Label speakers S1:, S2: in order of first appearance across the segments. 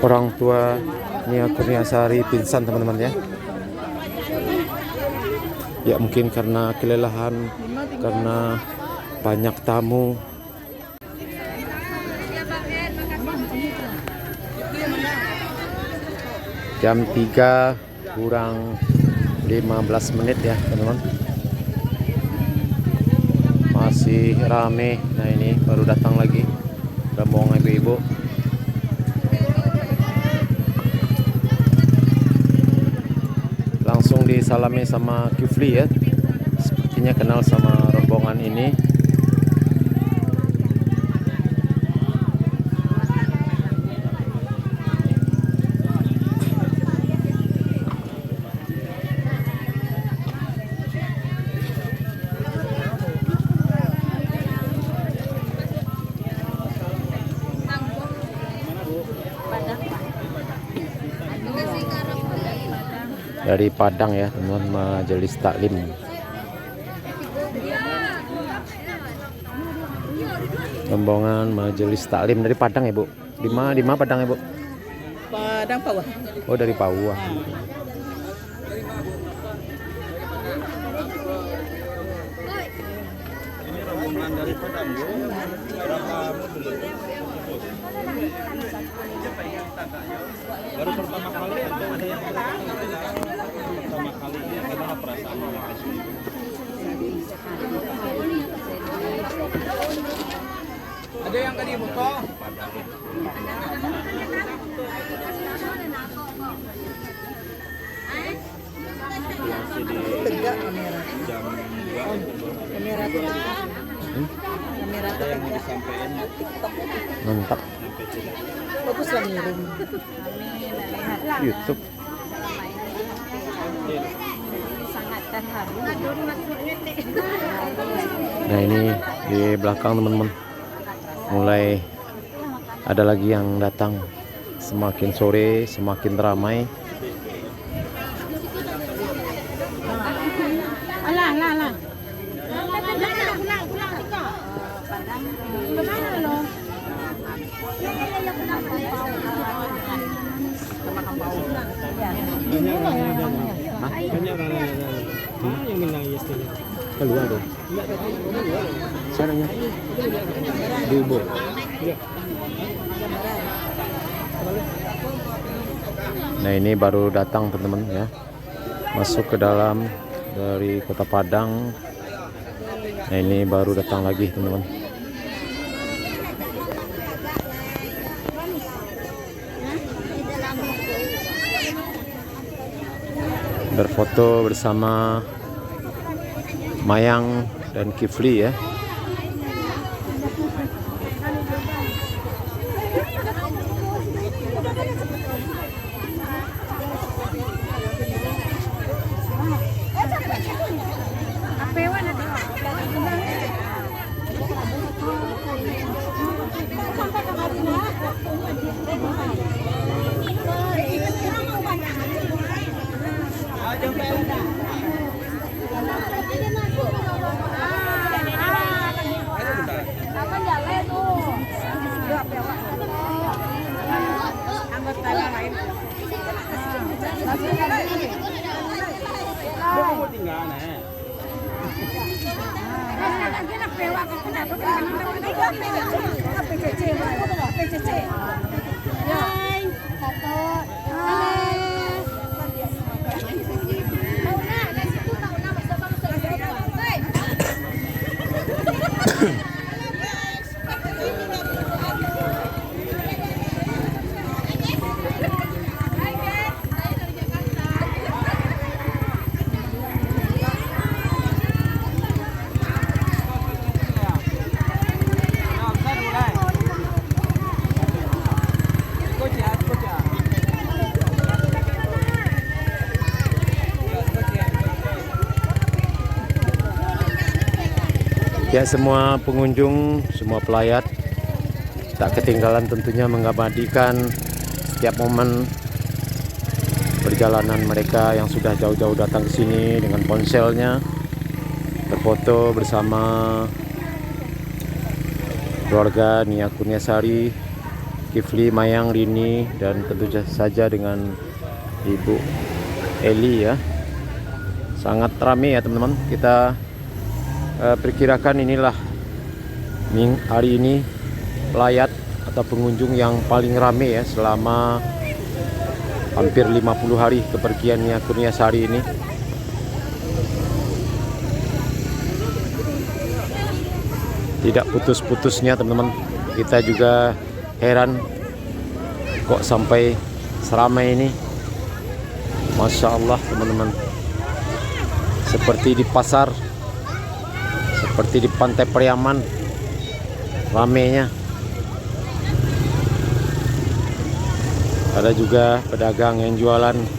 S1: Orang tua Nia Kurniasari pingsan teman-teman ya. Ya mungkin karena kelelahan, karena banyak tamu. Jam 3 kurang 15 menit ya teman-teman. Masih rame. Nah ini baru datang lagi rombongan ibu-ibu. Langsung disalami sama Kifli ya. Sepertinya kenal sama rombongan ini. Dari Padang ya teman, Majelis Taklim. Rombongan Majelis Taklim dari Padang ya Bu. Di mana Padang ya Bu?
S2: Padang Pawah.
S1: Oh dari Pawah.
S3: Ini rombongan dari Padang Bu. Baru pertama kali atau ada yang pertama kali ini gimana perasaan mereka sini? Ada yang tadi foto?
S2: Tegak kamera.
S3: Jam 2
S2: Kamera tuh. Kamera
S3: ada
S2: tuh
S3: yang mau
S2: tegak.
S3: disampaikan
S1: Mantap.
S3: sampai sini.
S2: Fokus lah ngirim.
S1: YouTube. Nah ini di belakang teman-teman mulai ada lagi yang datang. Semakin sore semakin ramai.
S3: Banyak yang menangis tadi.
S1: Keluar dong. Caranya di ibu. Nah ini baru datang teman-teman ya, masuk ke dalam dari Kota Padang. Nah ini baru datang lagi teman-teman. Berfoto bersama Mayang dan Kifli ya. Ya semua pengunjung, semua pelayat tak ketinggalan tentunya mengabadikan setiap momen perjalanan mereka yang sudah jauh-jauh datang ke sini dengan ponselnya, berfoto bersama keluarga Nia Kurniasari, Kifli, Mayang, Rini, dan tentu saja dengan Ibu Eli ya. Sangat ramai ya teman-teman. Kita perkirakan inilah hari ini pelayat atau pengunjung yang paling ramai ya selama hampir 50 hari kepergian Nia Kurniasari ini. Tidak putus-putusnya teman-teman. Kita juga heran kok sampai seramai ini. Masya Allah teman-teman. Seperti di pasar, seperti di Pantai Priaman, ramainya. Ada juga pedagang yang jualan.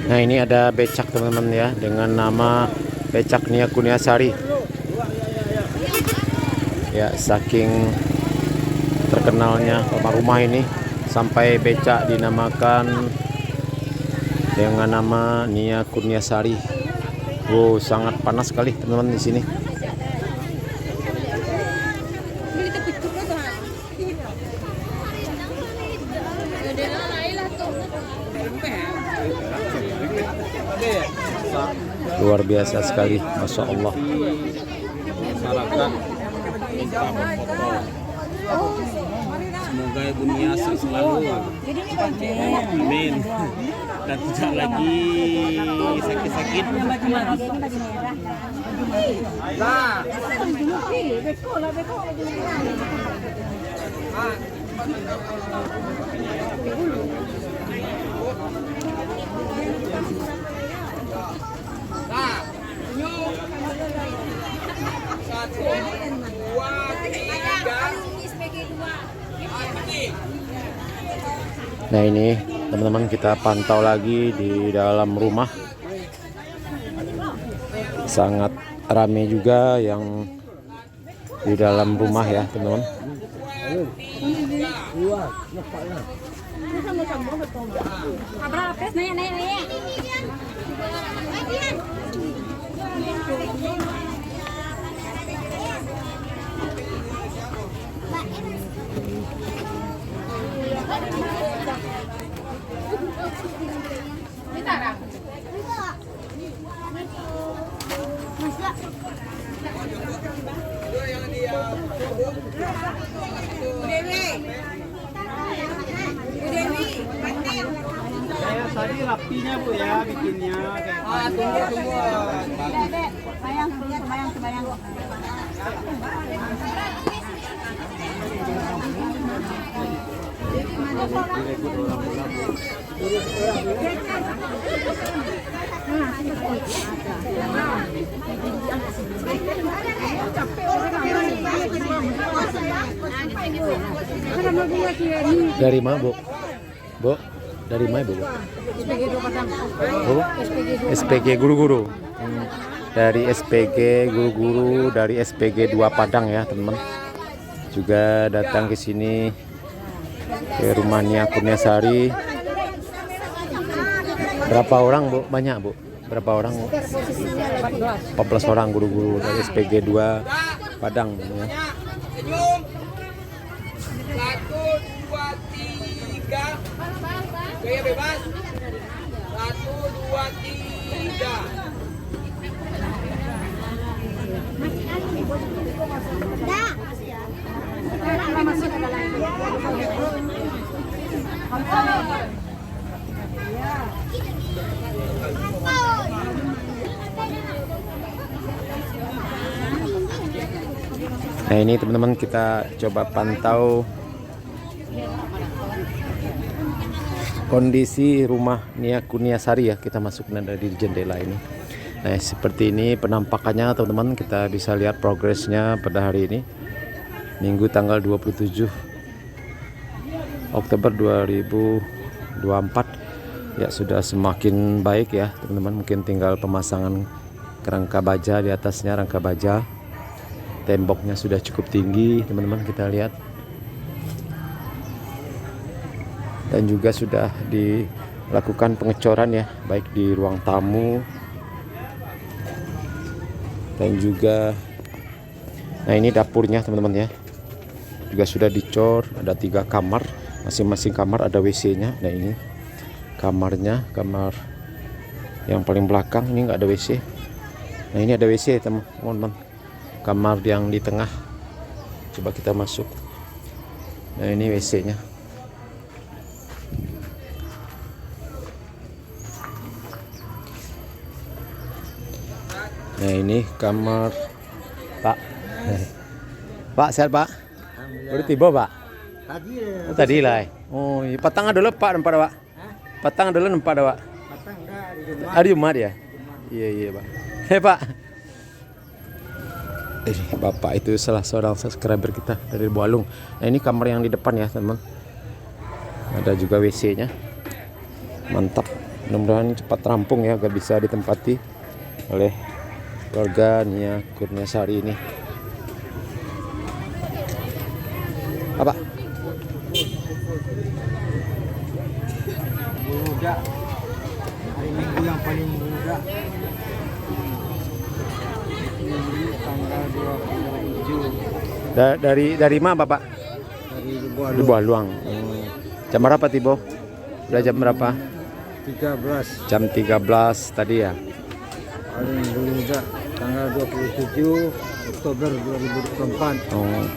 S1: Nah ini ada becak teman-teman ya, dengan nama becak Nia Kurniasari. Ya, saking terkenalnya rumah ini sampai becak dinamakan dengan nama Nia Kurniasari. Wow, sangat panas sekali teman-teman di sini. Luar biasa sekali, Masya Allah.
S3: Masyarakat minta berfoto. Semoga Ibu Nia selalu amin dan tidak lagi sakit-sakit.
S1: Nah ini teman-teman, kita pantau lagi di dalam rumah. Sangat ramai juga yang di dalam rumah ya teman-teman.
S3: Tadi rapinya Bu ya bikinnya kayak
S2: Tunggu.
S4: Bayang.
S1: Dari mana Bu? Bu? Dari mana Bu? Bu? SPG Guru-Guru. Dari SPG Guru-Guru, dari SPG 2 Padang ya teman-teman. Juga datang ke sini ke rumah Nia Kurniasari. Berapa orang Bu? Banyak Bu? Berapa orang Bu? 14 orang guru-guru dari SPG 2 Padang ya.
S5: Senyum. 1, 2, 3. Gaya bebas. 1, 2, 3.
S4: Masih ada lagi.
S1: Nah ini teman-teman kita coba pantau kondisi rumah Nia Kurniasari ya. Kita masuk dari jendela ini. Nah seperti ini penampakannya teman-teman. Kita bisa lihat progresnya pada hari ini, Minggu tanggal 27 Oktober 2024 ya. Sudah semakin baik ya teman-teman. Mungkin tinggal pemasangan kerangka baja di atasnya, rangka baja. Temboknya sudah cukup tinggi teman-teman, kita lihat. Dan juga sudah dilakukan pengecoran ya, baik di ruang tamu dan juga, nah ini dapurnya teman-teman ya, juga sudah dicor. Ada 3 kamar, masing-masing kamar ada WC-nya. Nah ini kamarnya, kamar yang paling belakang ini nggak ada WC. Nah ini ada WC teman-teman, kamar yang di tengah. Coba kita masuk. Nah ini WC-nya. Nah ini kamar Pak. Pak sehat Pak? Baru tiba Pak? Tadi lah. Oh iya. Patang ada Pak nampak ada Pak? Patang ada nampak ada Pak? Hari Jumat ya? Iya Pak. Hei Pak. Bapak itu salah seorang subscriber kita dari Bualung. Nah ini kamar yang di depan ya teman. Ada juga WC-nya. Mantap. Mudah-mudahan cepat rampung ya, agar bisa ditempati oleh keluarga Nia Kurniasari ini. Apa?
S5: Muda. Hari Minggu yang paling muda. Tanggal 27.
S1: Dari mana Bapak?
S5: Dari
S1: Di Bualuang. Jam berapa tiba? Udah jam berapa?
S5: 13.
S1: Jam 13 tadi ya.
S5: Paling muda tanggal 27 Oktober 2024.
S1: Oh.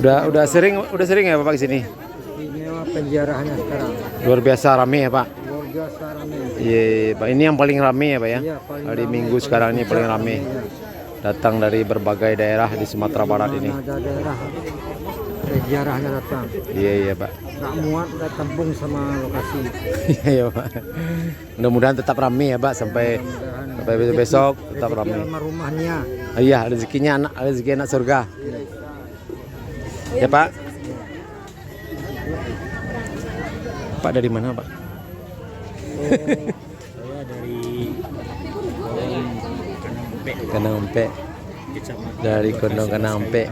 S1: Udah sering ya Bapak ke sini?
S5: Istimewa penjarahannya sekarang.
S1: Luar biasa rame ya Pak.
S5: Luar biasa ramai.
S1: Iya Pak, ini yang paling rame ya Pak ya.
S5: Iya, paling
S1: Hari
S5: ramai,
S1: Minggu
S5: paling
S1: sekarang ini paling
S5: puncak
S1: rame.
S5: ramainya.
S1: Datang dari berbagai daerah di Sumatera Barat ini.
S5: Ada daerah sejarahnya datang.
S1: Iya Pak.
S5: Nggak muat udah tampung sama lokasi.
S1: Iya Pak. Mudah-mudahan tetap rame ya Pak sampai besok tetap rame.
S5: Rumahnya.
S1: Iya, rezeki anak surga. Ya Pak. Pak dari mana Pak?
S3: Saya dari
S1: Kanampe. Dari Kondong Kanampe.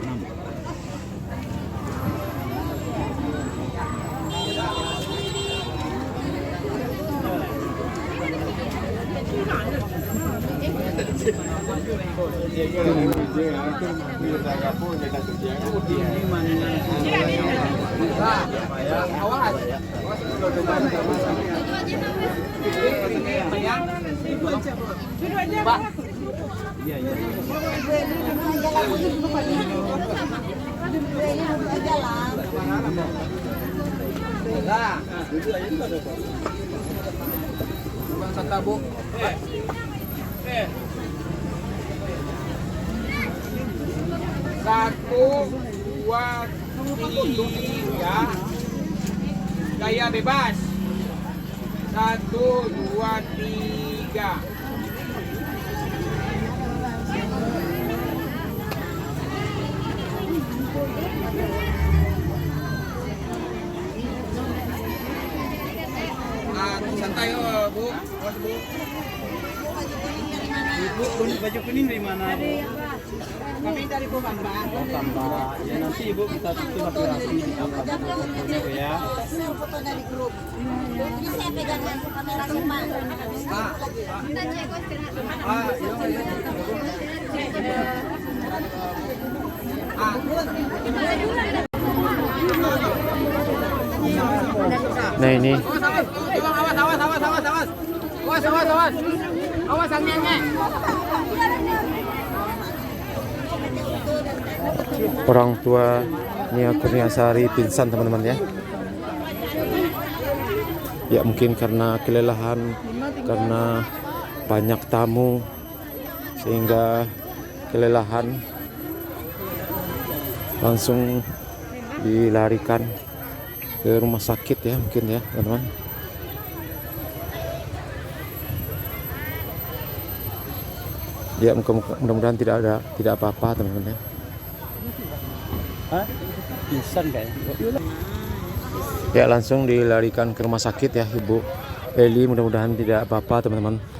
S5: Satu, dua, tiga. Gaya bebas. 1, 2, 3. Santai Bu. Awas Bu.
S3: Ibu baju kuning dari mana?
S2: Kami dari Bumambang.
S3: Tambah. Ya nanti Ibu kita tutup rapi di tempat ya.
S2: Foto dari grup.
S4: Ini saya pegang kamera Pak.
S1: Nah ini
S5: Awas anginnya.
S1: orang tua Nia Kurniasari pingsan teman-teman ya. Ya mungkin karena kelelahan, karena banyak tamu sehingga kelelahan, langsung dilarikan ke rumah sakit ya mungkin ya teman-teman. Ya mudah-mudahan tidak apa-apa teman-teman ya. Ya langsung dilarikan ke rumah sakit ya Ibu Eli, mudah-mudahan tidak apa-apa teman-teman.